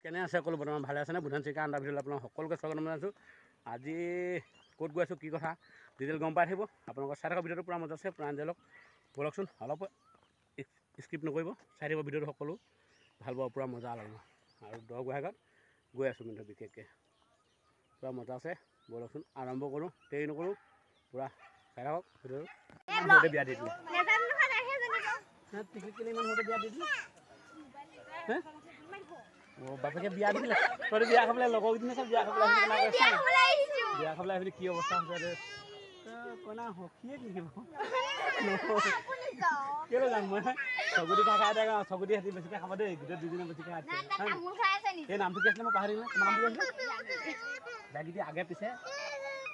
কেনে আছে সকলো বৰ্তমান ভালে আছেনে? বুধান চিকা আণ্ডাৰ ভিডিঅ'লৈ আপোনালোক সকলোকে স্বাগতম জনাইছোঁ। আজি ক'ত গৈ আছোঁ, কি কথা ডিটেইল গম পাই থাকিব। আপোনালোকৰ চাই থকা ভিডিঅ'টো পূৰা মজা আছে, প্ৰাণ জেলক ব'লকচোন। অলপ স্কিপ নকৰিব, চাই থাকিব ভিডিঅ'টো সকলো ভাল পাব, পূৰা মজা লাগিব। আৰু দহ গোহাগত গৈ আছোঁ কিন্তু বিশেষকৈ পূৰা মজা আছে। ব'লকচোন আৰম্ভ কৰোঁ, দেৰি নকৰোঁ, পূৰা চাই থাকক ভিডিঅ'টো। সৰুতে বিয়া দি দিলে কেলৈ ইমান সৰুতে বিয়া দি দিলে? অঁ বাপেকে বিয়া দিলে, তহঁতি বিয়া খাবলৈ লগৰকেইজনী আছে, বিয়া খাবলৈ বিয়া খাবলৈ আহিবি। কি অৱস্থা হৈছে কইনা সখীয়ে কি কেলৈ যাম মই চগুটি খাই খাই থাকা। চগুটি সিহঁতি বেছিকৈ খাব দেই, গোটেই দুজনে বেছিকৈ খাই এই নামটো কি আছিলে মই পাহৰিলোঁ। তোমাৰ নামটো কি আছিলে? জাগিটি আগে পিছে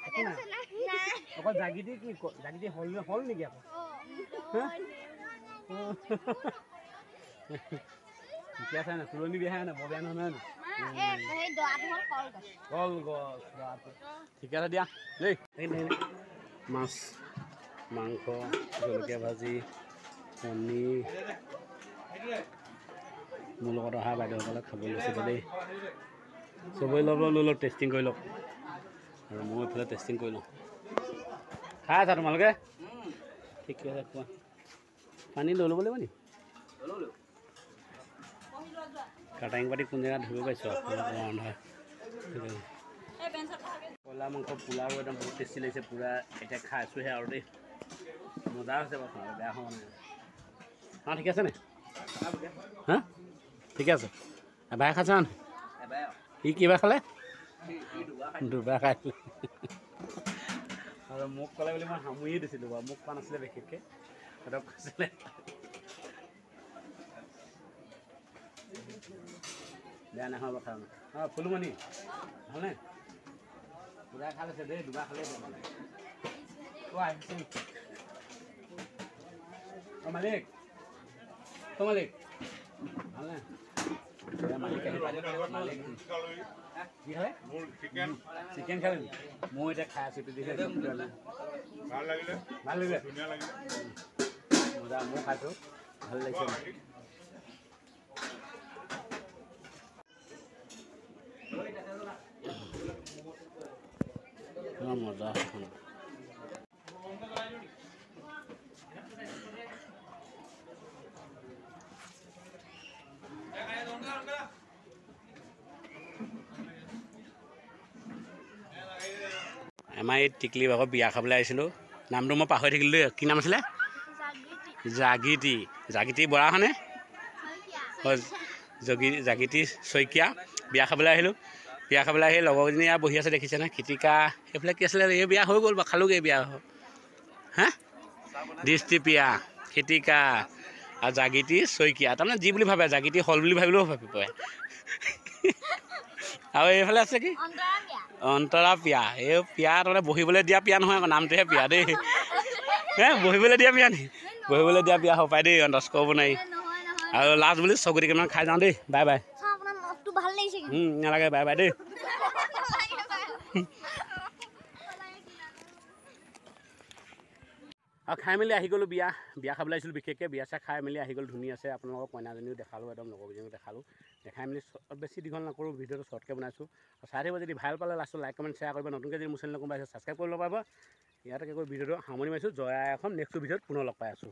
একো নাই, অকল জাগিটি কি জাগিটি হ'ল নেকি আকৌ? ঠিকে আছে নাই? তুলনি বিয়াহে নাই, বৰ বেয়া নহয় নাই? কলগছ দৰাটো ঠিকে আছে দিয়া দেই। মাছ মাংস জলকীয়া ভাজি কণী মোৰ লগত অহা বাইদেউসকলে খাব লৈছিলে দেই। চবেই লৈ লওক টেষ্টিং কৰি লওক, আৰু মই এইফালে টেষ্টিং কৰি লওঁ। খাই আছা তোমালোকে? ঠিকে আছে, খোৱা। পানী লৈ ল'ব লাগিব নি? কাটাং পাতি কোন জেগাত ধৰিব পাৰিছোঁ নহয়। কয়লা মাংস পোলাও একদম বহুত টেষ্টি লাগিছে, পূৰা এতিয়া খাই আছোঁহে আৰু দেই। মজা হৈছে বাৰু, খাবলৈ বেয়া হোৱা নাই। অঁ ঠিক আছে নে? হা ঠিকে আছে। এবাৰ খাইছা নে? সি কিবা খালে? দুবাৰ খাইছিলে। আৰু মোক ক'লে বুলি মই সামৰিয়ে দিছিলোঁ বাৰু, মোক কোৱা নাছিলে বিশেষকৈ, সিহঁতক কৈছিলে। বেয়া নহয় বাৰু খাওঁ। অঁ ফুলুমণি ভালনে? পূৰা খাই লৈছে দেই, দুবাৰ খালেই মানে কোৱা আহিছে। অঁ মালিক, অঁ মালিক ভালনে? মালিক মালিক কি খালে? চিকেন খালে। মই এতিয়া খাই আছোঁ, ভাল লাগিলে মজা। মই খাইছোঁ, ভাল লাগিছে। মজা আমাৰ এই টিকলি ভাগৰ বিয়া খাবলৈ আহিছিলোঁ। নামটো মই পাহৰি থাকিলোঁ দেই, কি নাম আছিলে? জাগিটি বৰা হয়নে? হয়, জাগিটি শইকীয়া। বিয়া খাবলৈ আহিলোঁ। বিয়া খাবলৈ আহি লগৰজনী আৰু বহি আছে দেখিছেনে? খিতিকা সেইফালে কি আছিলে? এই বিয়া হৈ গ'ল বাৰু, খালোগৈ বিয়া হা দৃষ্টিপ্ৰিয়া খিতিকা আৰু জাগিটি শইকীয়া। তাৰমানে যি বুলি ভাবে জাগিটি হল বুলি ভাবিলেও ভাবিব। আৰু এইফালে আছে কি? অন্তৰা পিয়া। এই পিয়া তাৰমানে বহিবলৈ দিয়া পিয়া নহয়, আকৌ নামটোহে পিয়া দেই। বহিবলৈ দিয়া পিয়া নেকি? বহিবলৈ দিয়া পিয়া হ'ব পাই দেই, অন্তচ ক'ব নোৱাৰি। আৰু লাষ্ট বুলি চকুটি কেইটামান খাই যাওঁ দেই। Bye bye. নালাগে, বাই বাই দেই। আৰু খাই মেলি আহি গ'লোঁ। বিয়া খাবলৈ আহিছিলোঁ বিশেষকৈ। বিয়া চাই খাই মেলি আহি গ'লোঁ, ধুনীয়া আছে। আপোনালোকৰ কইনাজনীও দেখালোঁ, একদম লগৰকেইজনীও দেখালোঁ। দেখাই মেলি বেছি দীঘল নকৰোঁ, ভিডিঅ'টো শ্বৰ্টকৈ বনাইছোঁ। আৰু চাই থাকিব, যদি ভাল পালে লাষ্টত লাইক কমেণ্ট শ্বেয়াৰ কৰিব। নতুনকৈ যদি মোৰ চেনেল কোনোবা আছে ছাবস্ক্ৰাইব কৰি ল'ব পাৰিব। ইয়াতে কি কৰি ভিডিঅ'টো সামৰি মাৰিছোঁ। জয় আই অসম। নেক্সট ভিডিঅ'ত পুনৰ লগ পাই আছোঁ।